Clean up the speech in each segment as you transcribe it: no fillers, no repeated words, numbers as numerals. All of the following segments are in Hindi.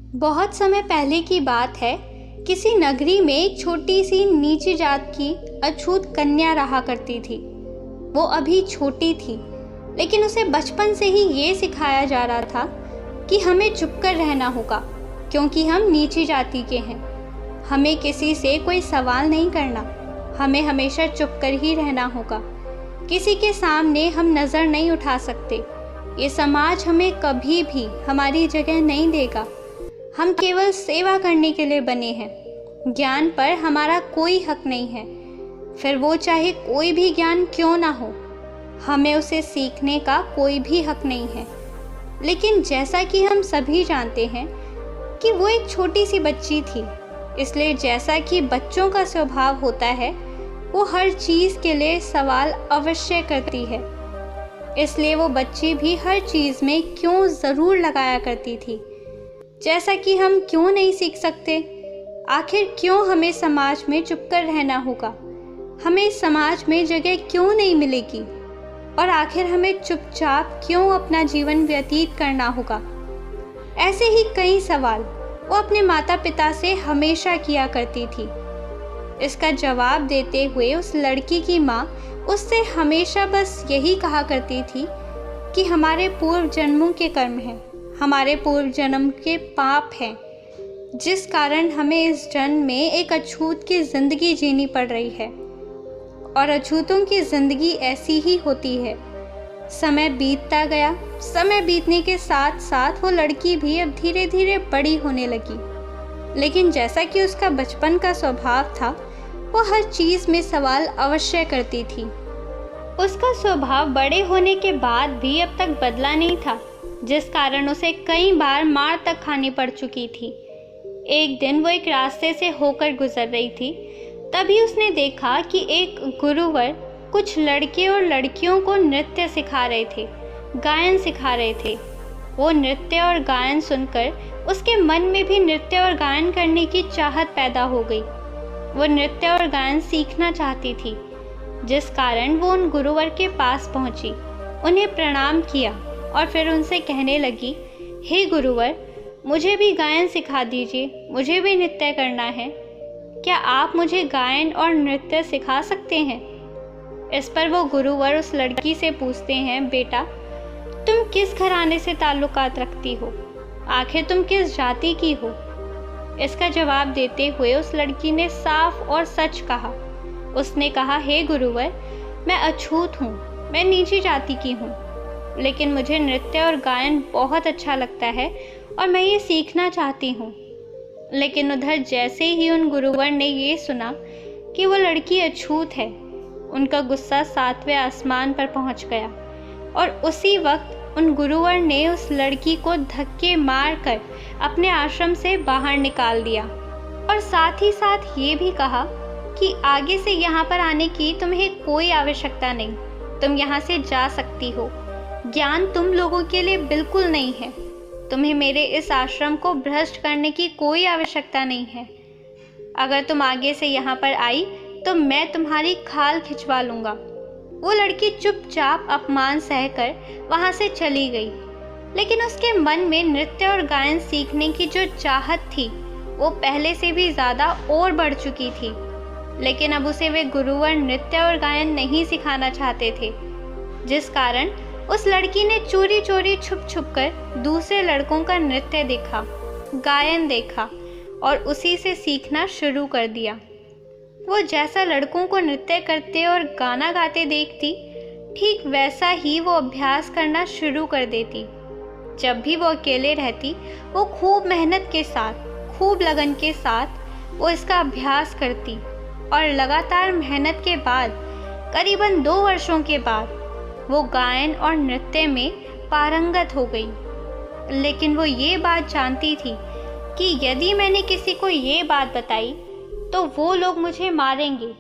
बहुत समय पहले की बात है। किसी नगरी में एक छोटी सी नीची जात की अछूत कन्या रहा करती थी। वो अभी छोटी थी, लेकिन उसे बचपन से ही ये सिखाया जा रहा था कि हमें चुप कर रहना होगा, क्योंकि हम नीची जाति के हैं। हमें किसी से कोई सवाल नहीं करना, हमें हमेशा चुप कर ही रहना होगा। किसी के सामने हम नज़र नहीं उठा सकते। ये समाज हमें कभी भी हमारी जगह नहीं देगा। हम केवल सेवा करने के लिए बने हैं। ज्ञान पर हमारा कोई हक नहीं है, फिर वो चाहे कोई भी ज्ञान क्यों ना हो। हमें उसे सीखने का कोई भी हक नहीं है। लेकिन जैसा कि हम सभी जानते हैं कि वो एक छोटी सी बच्ची थी, इसलिए जैसा कि बच्चों का स्वभाव होता है, वो हर चीज़ के लिए सवाल अवश्य करती है। इसलिए वो बच्ची भी हर चीज़ में क्यों ज़रूर लगाया करती थी। जैसा कि हम क्यों नहीं सीख सकते, आखिर क्यों हमें समाज में चुप कर रहना होगा, हमें समाज में जगह क्यों नहीं मिलेगी, और आखिर हमें चुपचाप क्यों अपना जीवन व्यतीत करना होगा। ऐसे ही कई सवाल वो अपने माता पिता से हमेशा किया करती थी। इसका जवाब देते हुए उस लड़की की माँ उससे हमेशा बस यही कहा करती थी कि हमारे पूर्व जन्मों के कर्म हैं, हमारे पूर्व जन्म के पाप हैं, जिस कारण हमें इस जन्म में एक अछूत की ज़िंदगी जीनी पड़ रही है। और अछूतों की ज़िंदगी ऐसी ही होती है। समय बीतता गया। समय बीतने के साथ साथ वो लड़की भी अब धीरे धीरे बड़ी होने लगी। लेकिन जैसा कि उसका बचपन का स्वभाव था, वो हर चीज़ में सवाल अवश्य करती थी। उसका स्वभाव बड़े होने के बाद भी अब तक बदला नहीं था, जिस कारण उसे कई बार मार तक खानी पड़ चुकी थी। एक दिन वो एक रास्ते से होकर गुजर रही थी, तभी उसने देखा कि एक गुरुवर कुछ लड़के और लड़कियों को नृत्य सिखा रहे थे, गायन सिखा रहे थे। वो नृत्य और गायन सुनकर उसके मन में भी नृत्य और गायन करने की चाहत पैदा हो गई। वो नृत्य और गायन सीखना चाहती थी, जिस कारण वो उन गुरुवर के पास पहुंची, उन्हें प्रणाम किया और फिर उनसे कहने लगी, हे गुरुवर, मुझे भी गायन सिखा दीजिए, मुझे भी नृत्य करना है। क्या आप मुझे गायन और नृत्य सिखा सकते हैं? इस पर वो गुरुवर उस लड़की से पूछते हैं, बेटा, तुम किस घराने से ताल्लुकात रखती हो? आखिर तुम किस जाति की हो? इसका जवाब देते हुए उस लड़की ने साफ और सच कहा। उसने कहा, हे गुरुवर, मैं अछूत हूँ, मैं नीची जाति की हूँ, लेकिन मुझे नृत्य और गायन बहुत अच्छा लगता है और मैं ये सीखना चाहती हूँ। लेकिन उधर जैसे ही उन गुरुवर ने ये सुना कि वो लड़की अछूत है, उनका गुस्सा 7वें आसमान पर पहुँच गया और उसी वक्त उन गुरुवर ने उस लड़की को धक्के मारकर अपने आश्रम से बाहर निकाल दिया और साथ ही साथ ये भी कहा कि आगे से यहाँ पर आने की तुम्हें कोई आवश्यकता नहीं, तुम यहाँ से जा सकती हो। ज्ञान तुम लोगों के लिए बिल्कुल नहीं है। तुम्हें मेरे इस आश्रम को भ्रष्ट करने की कोई आवश्यकता नहीं है। अगर तुम आगे से यहाँ पर आई तो मैं तुम्हारी खाल खिंचवा लूँगा। वो लड़की चुपचाप अपमान सहकर वहाँ से चली गई, लेकिन उसके मन में नृत्य और गायन सीखने की जो चाहत थी, वो पहले से भी ज़्यादा और बढ़ चुकी थी। लेकिन अब उसे वे गुरुवर नृत्य और गायन नहीं सिखाना चाहते थे, जिस कारण उस लड़की ने चोरी चोरी छुप छुप कर दूसरे लड़कों का नृत्य देखा, गायन देखा और उसी से सीखना शुरू कर दिया। वो जैसा लड़कों को नृत्य करते और गाना गाते देखती, ठीक वैसा ही वो अभ्यास करना शुरू कर देती। जब भी वो अकेले रहती, वो खूब मेहनत के साथ, खूब लगन के साथ वो इसका अभ्यास करती और लगातार मेहनत के बाद करीबन 2 वर्षों के बाद वो गायन और नृत्य में पारंगत हो गई। लेकिन वो ये बात जानती थी कि यदि मैंने किसी को ये बात बताई तो वो लोग मुझे मारेंगे,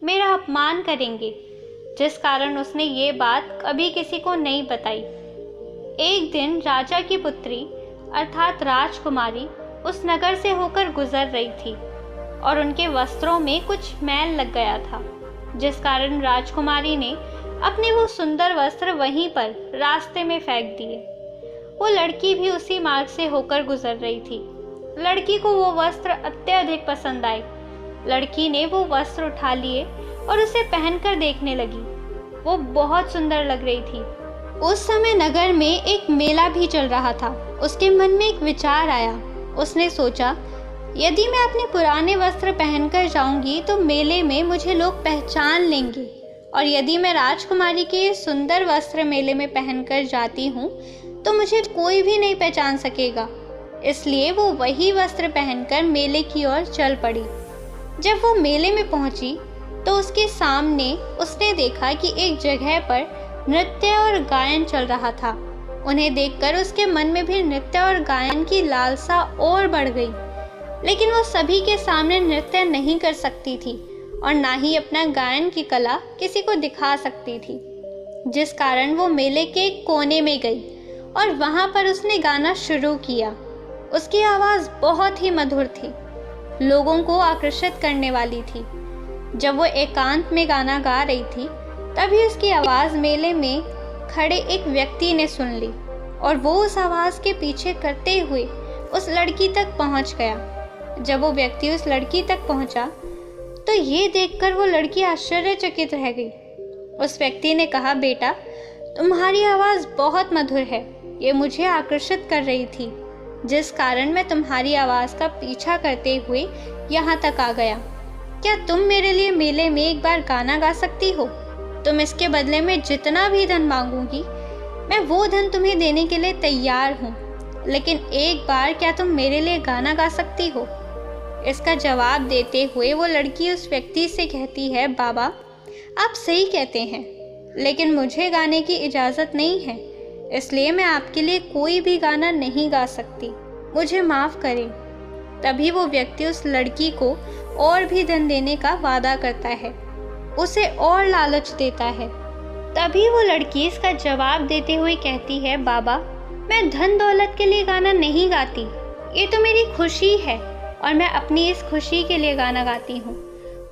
मेरा अपमान करेंगे, जिस कारण उसने ये बात कभी किसी को नहीं बताई। एक दिन राजा की पुत्री अर्थात राजकुमारी उस नगर से होकर गुजर रही थी और उनके वस्त्रों में कुछ मैल लग गया था, जिस कारण राजकुमारी ने अपने वो सुंदर वस्त्र वहीं पर रास्ते में फेंक दिए। वो लड़की भी उसी मार्ग से होकर गुजर रही थी। लड़की को वो वस्त्र अत्यधिक पसंद आए। लड़की ने वो वस्त्र उठा लिए और उसे पहनकर देखने लगी। वो बहुत सुंदर लग रही थी। उस समय नगर में एक मेला भी चल रहा था। उसके मन में एक विचार आया। उसने सोचा, यदि मैं अपने पुराने वस्त्र पहनकर जाऊंगी तो मेले में मुझे लोग पहचान लेंगे, और यदि मैं राजकुमारी के सुंदर वस्त्र मेले में पहनकर जाती हूँ तो मुझे कोई भी नहीं पहचान सकेगा। इसलिए वो वही वस्त्र पहनकर मेले की ओर चल पड़ी। जब वो मेले में पहुंची तो उसके सामने उसने देखा कि एक जगह पर नृत्य और गायन चल रहा था। उन्हें देखकर उसके मन में भी नृत्य और गायन की लालसा और बढ़ गई, लेकिन वो सभी के सामने नृत्य नहीं कर सकती थी और ना ही अपना गायन की कला किसी को दिखा सकती थी, जिस कारण वो मेले के एक कोने में गई और वहाँ पर उसने गाना शुरू किया। उसकी आवाज़ बहुत ही मधुर थी, लोगों को आकर्षित करने वाली थी। जब वो एकांत में गाना गा रही थी तभी उसकी आवाज़ मेले में खड़े एक व्यक्ति ने सुन ली और वो उस आवाज़ के पीछे करते हुए उस लड़की तक पहुंच गया। जब वो व्यक्ति उस लड़की तक पहुंचा तो ये देखकर वो लड़की आश्चर्यचकित रह गई। उस व्यक्ति ने कहा, बेटा, तुम्हारी आवाज़ बहुत मधुर है, ये मुझे आकर्षित कर रही थी, जिस कारण मैं तुम्हारी आवाज़ का पीछा करते हुए यहाँ तक आ गया। क्या तुम मेरे लिए मेले में एक बार गाना गा सकती हो? तुम इसके बदले में जितना भी धन मांगूंगी मैं वो धन तुम्हें देने के लिए तैयार हूँ, लेकिन एक बार क्या तुम मेरे लिए गाना गा सकती हो? इसका जवाब देते हुए वो लड़की उस व्यक्ति से कहती है, बाबा, आप सही कहते हैं, लेकिन मुझे गाने की इजाज़त नहीं है, इसलिए मैं आपके लिए कोई भी गाना नहीं गा सकती, मुझे माफ़ करें। तभी वो व्यक्ति उस लड़की को और भी धन देने का वादा करता है, उसे और लालच देता है। तभी वो लड़की इसका जवाब देते हुए कहती है, बाबा, मैं धन दौलत के लिए गाना नहीं गाती, ये तो मेरी खुशी है और मैं अपनी इस खुशी के लिए गाना गाती हूँ।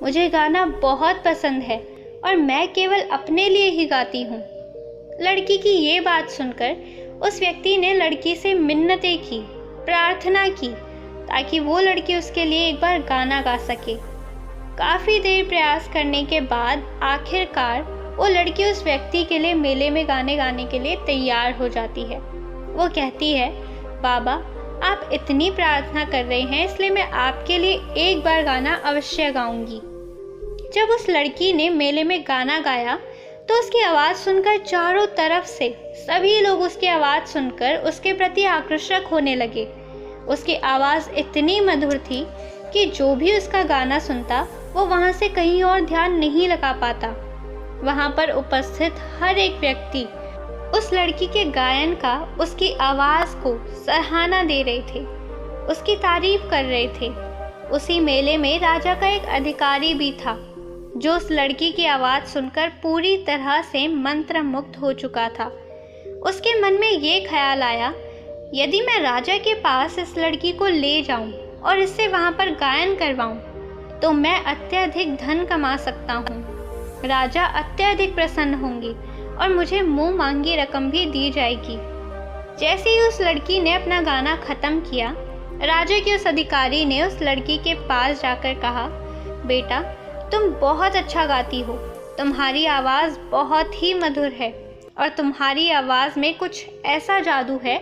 मुझे गाना बहुत पसंद है और मैं केवल अपने लिए ही गाती हूँ। लड़की की ये बात सुनकर उस व्यक्ति ने लड़की से मिन्नतें की, प्रार्थना की, ताकि वो लड़की उसके लिए एक बार गाना गा सके। काफ़ी देर प्रयास करने के बाद आखिरकार वो लड़की उस व्यक्ति के लिए मेले में गाने गाने के लिए तैयार हो जाती है। वो कहती है, बाबा, आप इतनी प्रार्थना कर रहे हैं, इसलिए मैं आपके लिए एक बार गाना अवश्य गाऊंगी। जब उस लड़की ने मेले में गाना गाया तो उसकी आवाज़ सुनकर चारों तरफ से सभी लोग उसकी आवाज़ सुनकर उसके प्रति आकर्षक होने लगे। उसकी आवाज़ इतनी मधुर थी कि जो भी उसका गाना सुनता वो वहाँ से कहीं और ध्यान नहीं लगा पाता। वहाँ पर उपस्थित हर एक व्यक्ति उस लड़की के गायन का, उसकी आवाज़ को सराहना दे रहे थे, उसकी तारीफ कर रहे थे। उसी मेले में राजा का एक अधिकारी भी था जो उस लड़की की आवाज़ सुनकर पूरी तरह से मंत्रमुग्ध हो चुका था। उसके मन में ये ख्याल आया, यदि मैं राजा के पास इस लड़की को ले जाऊं और इससे वहां पर गायन करवाऊं तो मैं अत्यधिक धन कमा सकता हूं। राजा अत्यधिक प्रसन्न होंगे और मुझे मुंह मांगी रकम भी दी जाएगी। जैसे ही उस लड़की ने अपना गाना ख़त्म किया, राजा के उस अधिकारी ने उस लड़की के पास जाकर कहा, बेटा, तुम बहुत अच्छा गाती हो, तुम्हारी आवाज़ बहुत ही मधुर है और तुम्हारी आवाज़ में कुछ ऐसा जादू है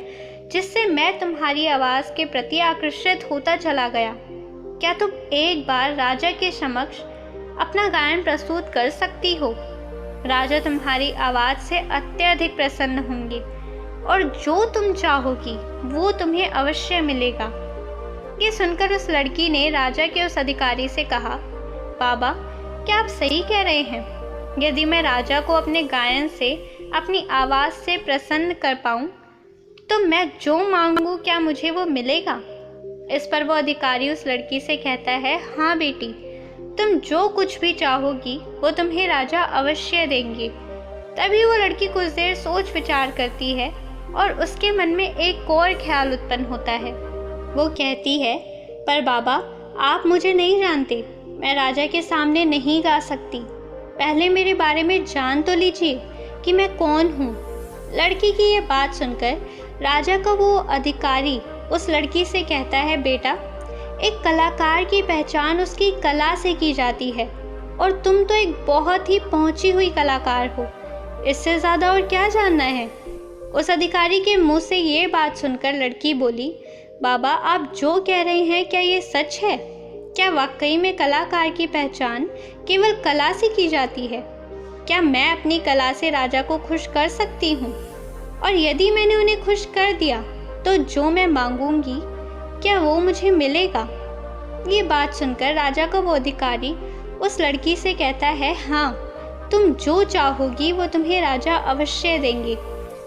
जिससे मैं तुम्हारी आवाज़ के प्रति आकर्षित होता चला गया। क्या तुम एक बार राजा के समक्ष अपना गायन प्रस्तुत कर सकती हो? राजा तुम्हारी आवाज़ से अत्यधिक प्रसन्न होंगे और जो तुम चाहोगी वो तुम्हें अवश्य मिलेगा। ये सुनकर उस लड़की ने राजा के उस अधिकारी से कहा, बाबा, क्या आप सही कह रहे हैं? यदि मैं राजा को अपने गायन से, अपनी आवाज़ से प्रसन्न कर पाऊँ तो मैं जो मांगूँ क्या मुझे वो मिलेगा? इस पर वो अधिकारी उस लड़की से कहता है, हाँ बेटी, तुम जो कुछ भी चाहोगी वो तुम्हें राजा अवश्य देंगे। तभी वो लड़की कुछ देर सोच विचार करती है और उसके मन में एक और ख्याल उत्पन्न होता है। वो कहती है, पर बाबा, आप मुझे नहीं जानते, मैं राजा के सामने नहीं गा सकती। पहले मेरे बारे में जान तो लीजिए कि मैं कौन हूँ। लड़की की ये बात सुनकर राजा का वो अधिकारी उस लड़की से कहता है, बेटा, एक कलाकार की पहचान उसकी कला से की जाती है और तुम तो एक बहुत ही पहुंची हुई कलाकार हो। इससे ज़्यादा और क्या जानना है? उस अधिकारी के मुंह से ये बात सुनकर लड़की बोली, बाबा, आप जो कह रहे हैं क्या ये सच है? क्या वाकई में कलाकार की पहचान केवल कला से की जाती है? क्या मैं अपनी कला से राजा को खुश कर सकती हूँ? और यदि मैंने उन्हें खुश कर दिया तो जो मैं मांगूंगी क्या वो मुझे मिलेगा? ये बात सुनकर राजा का वो अधिकारी उस लड़की से कहता है, हाँ, तुम जो चाहोगी वो तुम्हें राजा अवश्य देंगे,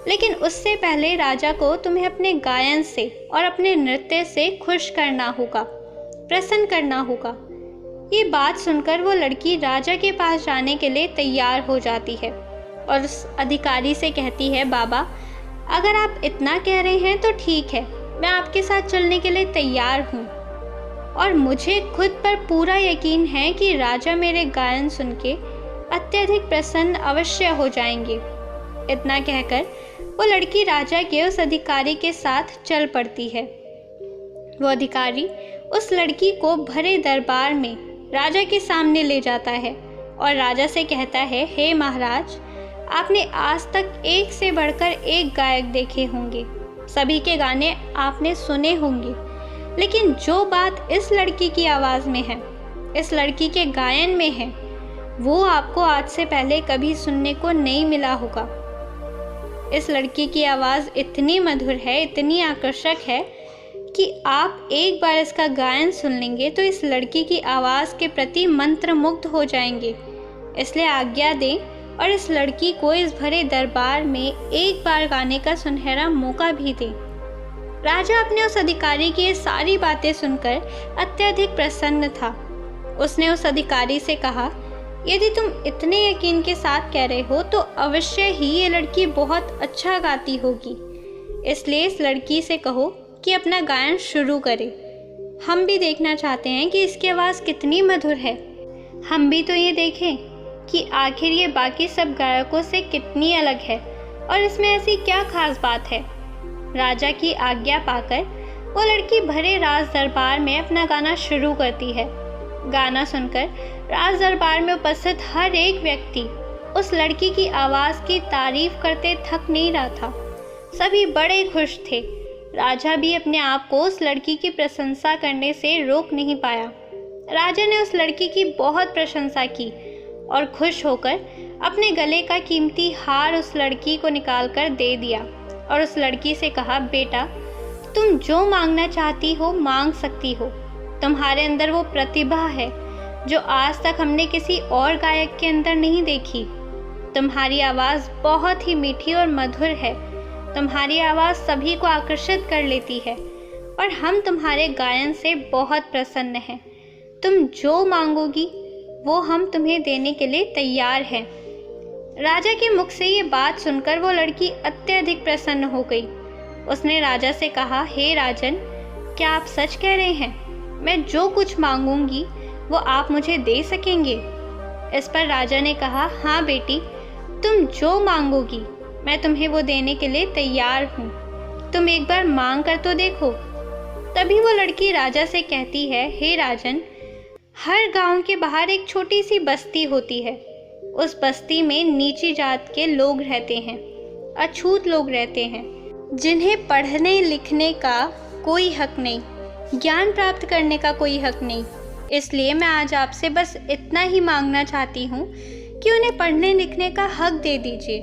लेकिन उससे पहले राजा को तुम्हें अपने गायन से और अपने नृत्य से खुश करना होगा, प्रसन्न करना होगा। ये बात सुनकर वो लड़की राजा के पास जाने के लिए तैयार हो जाती है और उस अधिकारी से कहती है, बाबा, अगर आप इतना कह रहे हैं तो ठीक है, मैं आपके साथ चलने के लिए तैयार हूँ और मुझे खुद पर पूरा यकीन है कि राजा मेरे गायन सुन के अत्यधिक प्रसन्न अवश्य हो जाएंगे। इतना कहकर वो लड़की राजा के उस अधिकारी के साथ चल पड़ती है। वो अधिकारी उस लड़की को भरे दरबार में राजा के सामने ले जाता है और राजा से कहता है, हे महाराज, आपने आज तक एक से बढ़कर एक गायक देखे होंगे, सभी के गाने आपने सुने होंगे, लेकिन जो बात इस लड़की की आवाज़ में है, इस लड़की के गायन में है, वो आपको आज से पहले कभी सुनने को नहीं मिला होगा। इस लड़की की आवाज़ इतनी मधुर है, इतनी आकर्षक है कि आप एक बार इसका गायन सुन लेंगे तो इस लड़की की आवाज़ के प्रति मंत्रमुग्ध हो जाएंगे। इसलिए आज्ञा दें और इस लड़की को इस भरे दरबार में एक बार गाने का सुनहरा मौका भी दें। राजा अपने उस अधिकारी की ये सारी बातें सुनकर अत्यधिक प्रसन्न था। उसने उस अधिकारी से कहा, यदि तुम इतने यकीन के साथ कह रहे हो तो अवश्य ही ये लड़की बहुत अच्छा गाती होगी, इसलिए इस लड़की से कहो कि अपना गायन शुरू करे। हम भी देखना चाहते हैं कि इसकी आवाज़ कितनी मधुर है। हम भी तो ये देखें कि आखिर ये बाकी सब गायकों से कितनी अलग है और इसमें ऐसी क्या खास बात है। राजा की आज्ञा पाकर वो लड़की भरे राज दरबार में अपना गाना शुरू करती है। गाना सुनकर राज दरबार में उपस्थित हर एक व्यक्ति उस लड़की की आवाज़ की तारीफ करते थक नहीं रहा था। सभी बड़े खुश थे। राजा भी अपने आप को उस लड़की की प्रशंसा करने से रोक नहीं पाया। राजा ने उस लड़की की बहुत प्रशंसा की और खुश होकर अपने गले का कीमती हार उस लड़की को निकाल कर दे दिया और उस लड़की से कहा, बेटा, तुम जो मांगना चाहती हो मांग सकती हो। तुम्हारे अंदर वो प्रतिभा है जो आज तक हमने किसी और गायक के अंदर नहीं देखी। तुम्हारी आवाज़ बहुत ही मीठी और मधुर है। तुम्हारी आवाज़ सभी को आकर्षित कर लेती है और हम तुम्हारे गायन से बहुत प्रसन्न हैं। तुम जो मांगोगी वो हम तुम्हें देने के लिए तैयार हैं। राजा के मुख से ये बात सुनकर वो लड़की अत्यधिक प्रसन्न हो गई। उसने राजा से कहा, हे राजन, क्या आप सच कह रहे हैं? मैं जो कुछ मांगूंगी वो आप मुझे दे सकेंगे? इस पर राजा ने कहा, हाँ बेटी, तुम जो मांगोगी मैं तुम्हें वो देने के लिए तैयार हूँ। तुम एक बार मांग कर तो देखो। तभी वो लड़की राजा से कहती है, हे राजन, हर गांव के बाहर एक छोटी सी बस्ती होती है। उस बस्ती में नीची जात के लोग रहते हैं, अछूत लोग रहते हैं, जिन्हें पढ़ने लिखने का कोई हक नहीं, ज्ञान प्राप्त करने का कोई हक नहीं। इसलिए मैं आज आपसे बस इतना ही मांगना चाहती हूँ कि उन्हें पढ़ने लिखने का हक दे दीजिए,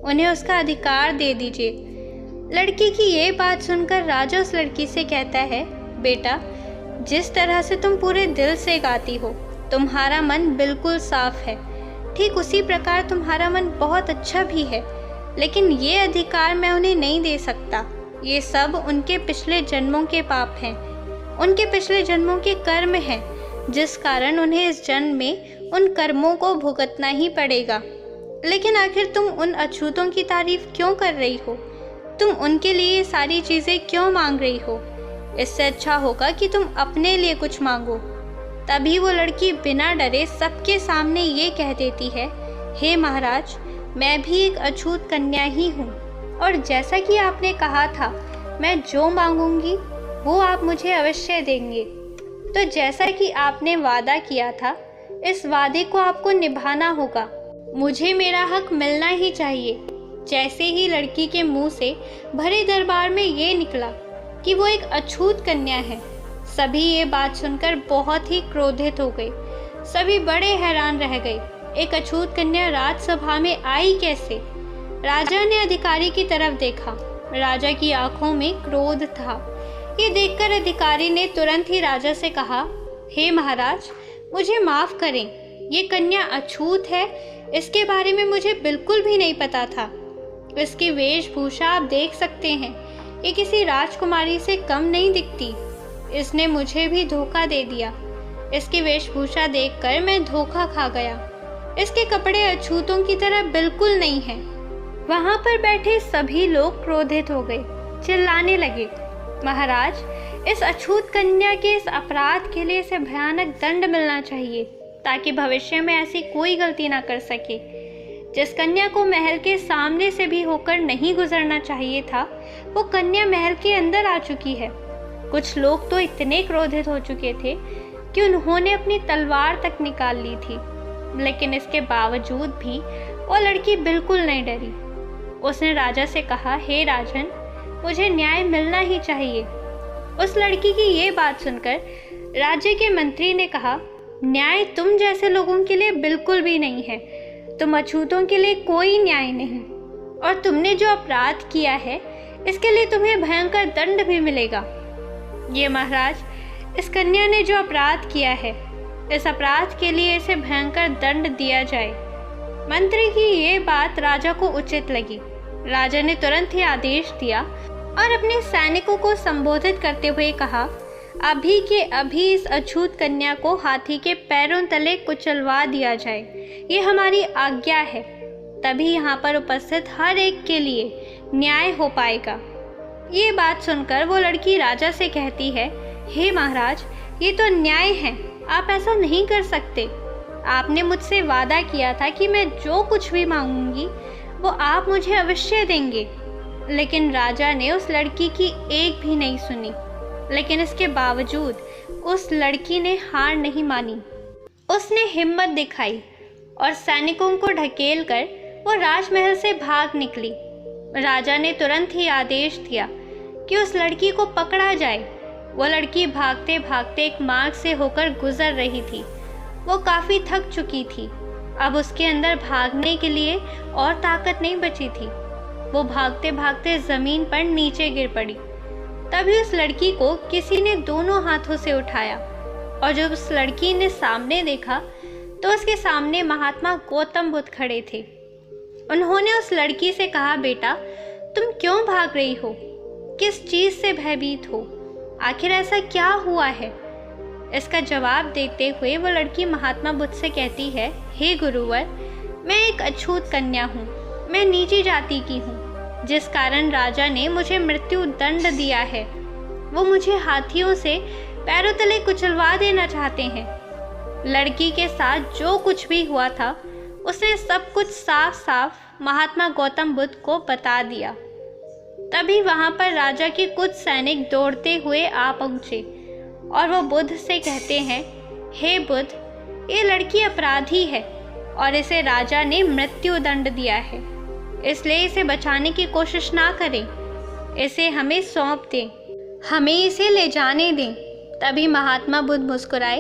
उन्हें उसका अधिकार दे दीजिए। लड़की की ये बात सुनकर राजा उस लड़की से कहता है, बेटा, जिस तरह से तुम पूरे दिल से गाती हो, तुम्हारा मन बिल्कुल साफ है, ठीक उसी प्रकार तुम्हारा मन बहुत अच्छा भी है, लेकिन ये अधिकार मैं उन्हें नहीं दे सकता। ये सब उनके पिछले जन्मों के पाप हैं, उनके पिछले जन्मों के कर्म हैं, जिस कारण उन्हें इस जन्म में उन कर्मों को भुगतना ही पड़ेगा। लेकिन आखिर तुम उन अछूतों की तारीफ क्यों कर रही हो? तुम उनके लिए ये सारी चीज़ें क्यों मांग रही हो? इससे अच्छा होगा कि तुम अपने लिए कुछ मांगो। तभी वो लड़की बिना डरे सबके सामने ये कह देती है, हे महाराज, मैं भी एक अछूत कन्या ही हूँ और जैसा कि आपने कहा था, मैं जो मांगूंगी वो आप मुझे अवश्य देंगे। तो जैसा कि आपने वादा किया था, इस वादे को आपको निभाना होगा। मुझे मेरा हक मिलना ही चाहिए। जैसे ही लड़की के मुंह से भरे दरबार में ये निकला कि वो एक अछूत कन्या है, सभी ये बात सुनकर बहुत ही क्रोधित हो गए। सभी बड़े हैरान रह गए। एक अछूत कन्या राजसभा में आई कैसे? राजा ने अधिकारी की तरफ देखा। राजा की आंखों में क्रोध था। ये देखकर अधिकारी ने तुरंत ही राजा से कहा, हे महाराज, मुझे माफ करें, ये कन्या अछूत है, इसके बारे में मुझे बिल्कुल भी नहीं पता था। इसकी वेशभूषा आप देख सकते हैं, ये किसी राजकुमारी से कम नहीं दिखती। इसने मुझे भी धोखा दे दिया। इसकी वेशभूषा देखकर मैं धोखा खा गया। इसके कपड़े अछूतों की तरह बिल्कुल नहीं हैं। वहां पर बैठे सभी लोग क्रोधित हो गए, चिल्लाने लगे, महाराज, इस अछूत कन्या के इस अपराध के लिए इसे भयानक दंड मिलना चाहिए, ताकि भविष्य में ऐसी कोई गलती ना कर सके। जिस कन्या को महल के सामने से भी होकर नहीं गुजरना चाहिए था, वो कन्या महल के अंदर आ चुकी है। कुछ लोग तो इतने क्रोधित हो चुके थे कि उन्होंने अपनी तलवार तक निकाल ली थी, लेकिन इसके बावजूद भी वो लड़की बिल्कुल नहीं डरी। उसने राजा से कहा, हे राजन, मुझे न्याय मिलना ही चाहिए। उस लड़की की ये बात सुनकर राज्य के मंत्री ने कहा, न्याय तुम जैसे लोगों के लिए बिल्कुल भी नहीं है। तुम अछूतों के लिए कोई न्याय नहीं, और तुमने जो अपराध किया है इसके लिए तुम्हें भयंकर दंड भी मिलेगा। ये महाराज, इस कन्या ने जो अपराध किया है, इस अपराध के लिए इसे भयंकर दंड दिया जाए। मंत्री की ये बात राजा को उचित लगी। राजा ने तुरंत ही आदेश दिया और अपने सैनिकों को संबोधित करते हुए कहा, अभी के अभी इस अछूत कन्या को हाथी के पैरों तले कुचलवा दिया जाए। ये हमारी आज्ञा है, तभी यहाँ पर उपस्थित हर एक के लिए न्याय हो पाएगा। ये बात सुनकर वो लड़की राजा से कहती है, हे महाराज, ये तो अन्याय है, आप ऐसा नहीं कर सकते। आपने मुझसे वादा किया था कि मैं जो कुछ भी मांगूंगी वो आप मुझे अवश्य देंगे। लेकिन राजा ने उस लड़की की एक भी नहीं सुनी। लेकिन इसके बावजूद उस लड़की ने हार नहीं मानी। उसने हिम्मत दिखाई और सैनिकों को ढकेल कर वो राजमहल से भाग निकली। राजा ने तुरंत ही आदेश दिया कि उस लड़की को पकड़ा जाए। वो लड़की भागते भागते एक मार्ग से होकर गुजर रही थी। वो काफ़ी थक चुकी थी। अब उसके अंदर भागने के लिए और ताकत नहीं बची थी। वो भागते भागते ज़मीन पर नीचे गिर पड़ी। तभी उस लड़की को किसी ने दोनों हाथों से उठाया, और जब उस लड़की ने सामने देखा तो उसके सामने महात्मा गौतम बुद्ध खड़े थे। उन्होंने उस लड़की से कहा, बेटा, तुम क्यों भाग रही हो? किस चीज़ से भयभीत हो? आखिर ऐसा क्या हुआ है? इसका जवाब देते हुए वो लड़की महात्मा बुद्ध से कहती है, हे गुरुवर, मैं एक अछूत कन्या हूँ। मैं नीची जाति की हूँ, जिस कारण राजा ने मुझे मृत्यु दंड दिया है। वो मुझे हाथियों से पैरों तले कुचलवा देना चाहते हैं। लड़की के साथ जो कुछ भी हुआ था उसने सब कुछ साफ साफ महात्मा गौतम बुद्ध को बता दिया। तभी वहाँ पर राजा के कुछ सैनिक दौड़ते हुए आ पहुँचे और वो बुद्ध से कहते हैं, हे बुद्ध, ये लड़की अपराधी है और इसे राजा ने मृत्यु दंड दिया है, इसलिए इसे बचाने की कोशिश ना करें, इसे हमें सौंप दें, हमें इसे ले जाने दें। तभी महात्मा बुद्ध मुस्कुराए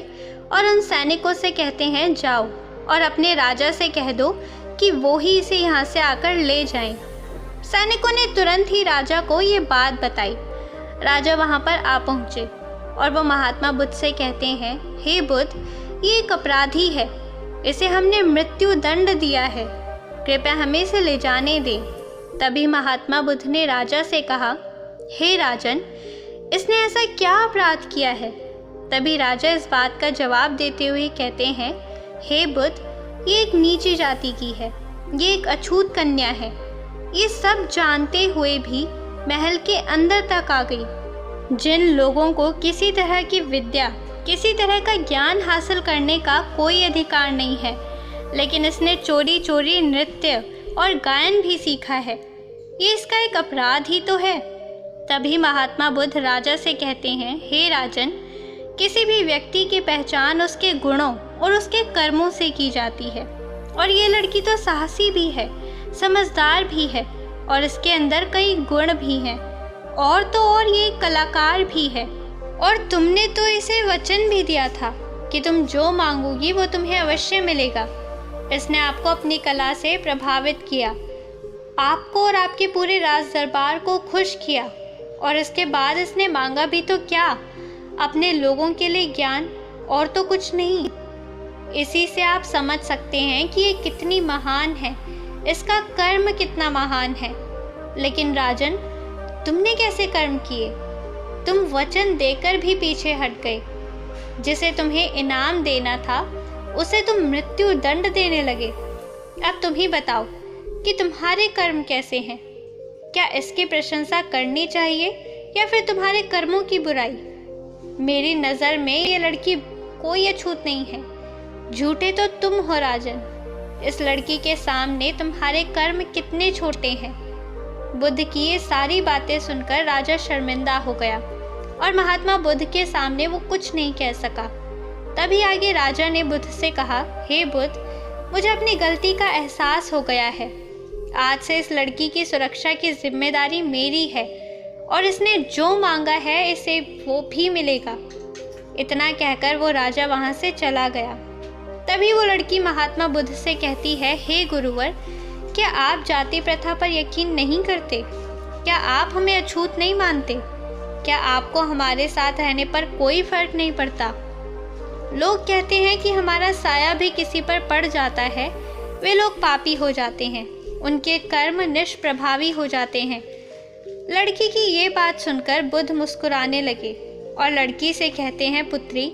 और उन सैनिकों से कहते हैं, जाओ और अपने राजा से कह दो कि वो ही इसे यहाँ से आकर ले जाएं। सैनिकों ने तुरंत ही राजा को ये बात बताई। राजा वहाँ पर आ पहुँचे और वो महात्मा बुद्ध से कहते हैं, हे बुद्ध, ये एक अपराधी है, इसे हमने मृत्यु दंड दिया है, कृपया हमें इसे ले जाने दें। तभी महात्मा बुद्ध ने राजा से कहा, हे राजन, इसने ऐसा क्या अपराध किया है? तभी राजा इस बात का जवाब देते हुए कहते हैं, हे बुद्ध, ये एक नीची जाति की है, ये एक अछूत कन्या है। ये सब जानते हुए भी महल के अंदर तक आ गई। जिन लोगों को किसी तरह की विद्या, किसी तरह का ज्ञान हासिल करने का कोई अधिकार नहीं है, लेकिन इसने चोरी चोरी नृत्य और गायन भी सीखा है। ये इसका एक अपराध ही तो है। तभी महात्मा बुद्ध राजा से कहते हैं, हे राजन, किसी भी व्यक्ति की पहचान उसके गुणों और उसके कर्मों से की जाती है। और ये लड़की तो साहसी भी है, समझदार भी है और इसके अंदर कई गुण भी हैं। और तो और ये कलाकार भी है। और तुमने तो इसे वचन भी दिया था कि तुम जो मांगोगी वो तुम्हें अवश्य मिलेगा। इसने आपको अपनी कला से प्रभावित किया, आपको और आपके पूरे राज दरबार को खुश किया। और इसके बाद इसने मांगा भी तो क्या? अपने लोगों के लिए ज्ञान, और तो कुछ नहीं। इसी से आप समझ सकते हैं कि ये कितनी महान है, इसका कर्म कितना महान है। लेकिन राजन, तुमने कैसे कर्म किए? तुम वचन देकर भी पीछे हट गए। जिसे तुम्हें इनाम देना था उसे तुम मृत्यु दंड देने लगे। अब तुम ही बताओ कि तुम्हारे कर्म कैसे हैं? क्या इसकी प्रशंसा करनी चाहिए या फिर तुम्हारे कर्मों की बुराई? मेरी नज़र में ये लड़की कोई अछूत नहीं है। झूठे तो तुम हो राजन। इस लड़की के सामने तुम्हारे कर्म कितने छोटे हैं। बुद्ध की ये सारी बातें सुनकर राजा शर्मिंदा हो गया और महात्मा बुद्ध के सामने वो कुछ नहीं कह सका। तभी आगे राजा ने बुद्ध से कहा, हे बुद्ध, मुझे अपनी गलती का एहसास हो गया है। आज से इस लड़की की सुरक्षा की जिम्मेदारी मेरी है और इसने जो मांगा है इसे वो भी मिलेगा। इतना कहकर वो राजा वहाँ से चला गया। तभी वो लड़की महात्मा बुद्ध से कहती है, हे गुरुवर, क्या आप जाति प्रथा पर यकीन नहीं करते? क्या आप हमें अछूत नहीं मानते? क्या आपको हमारे साथ रहने पर कोई फर्क नहीं पड़ता? लोग कहते हैं कि हमारा साया भी किसी पर पड़ जाता है, वे लोग पापी हो जाते हैं, उनके कर्म निष्प्रभावी हो जाते हैं। लड़की की ये बात सुनकर बुद्ध मुस्कुराने लगे और लड़की से कहते हैं, पुत्री,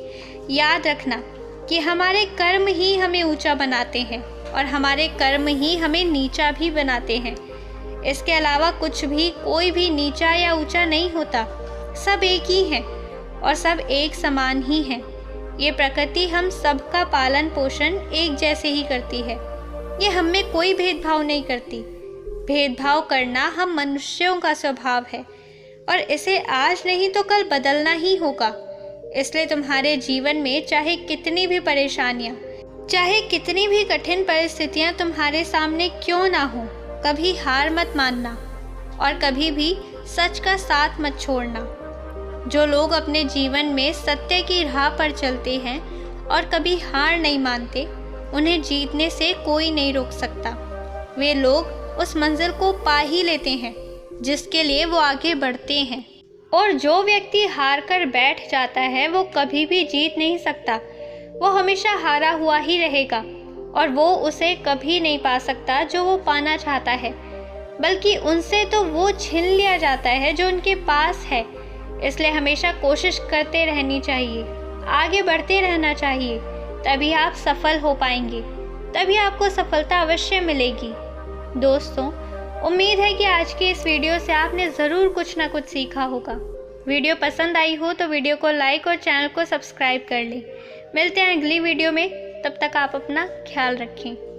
याद रखना कि हमारे कर्म ही हमें ऊंचा बनाते हैं और हमारे कर्म ही हमें नीचा भी बनाते हैं। इसके अलावा कुछ भी, कोई भी नीचा या ऊंचा नहीं होता। सब एक ही हैं और सब एक समान ही हैं। ये प्रकृति हम सबका पालन पोषण एक जैसे ही करती है। ये हम में कोई भेदभाव नहीं करती। भेदभाव करना हम मनुष्यों का स्वभाव है और इसे आज नहीं तो कल बदलना ही होगा। इसलिए तुम्हारे जीवन में चाहे कितनी भी परेशानियां, चाहे कितनी भी कठिन परिस्थितियां तुम्हारे सामने क्यों ना हो, कभी हार मत मानना और कभी भी सच का साथ मत छोड़ना। जो लोग अपने जीवन में सत्य की राह पर चलते हैं और कभी हार नहीं मानते, उन्हें जीतने से कोई नहीं रोक सकता। वे लोग उस मंजिल को पा ही लेते हैं जिसके लिए वो आगे बढ़ते हैं। और जो व्यक्ति हार कर बैठ जाता है वो कभी भी जीत नहीं सकता। वो हमेशा हारा हुआ ही रहेगा और वो उसे कभी नहीं पा सकता जो वो पाना चाहता है, बल्कि उनसे तो वो छीन लिया जाता है जो उनके पास है। इसलिए हमेशा कोशिश करते रहनी चाहिए, आगे बढ़ते रहना चाहिए, तभी आप सफल हो पाएंगे, तभी आपको सफलता अवश्य मिलेगी। दोस्तों, उम्मीद है कि आज की इस वीडियो से आपने ज़रूर कुछ ना कुछ सीखा होगा। वीडियो पसंद आई हो तो वीडियो को लाइक और चैनल को सब्सक्राइब कर लें। मिलते हैं अगली वीडियो में, तब तक आप अपना ख्याल रखें।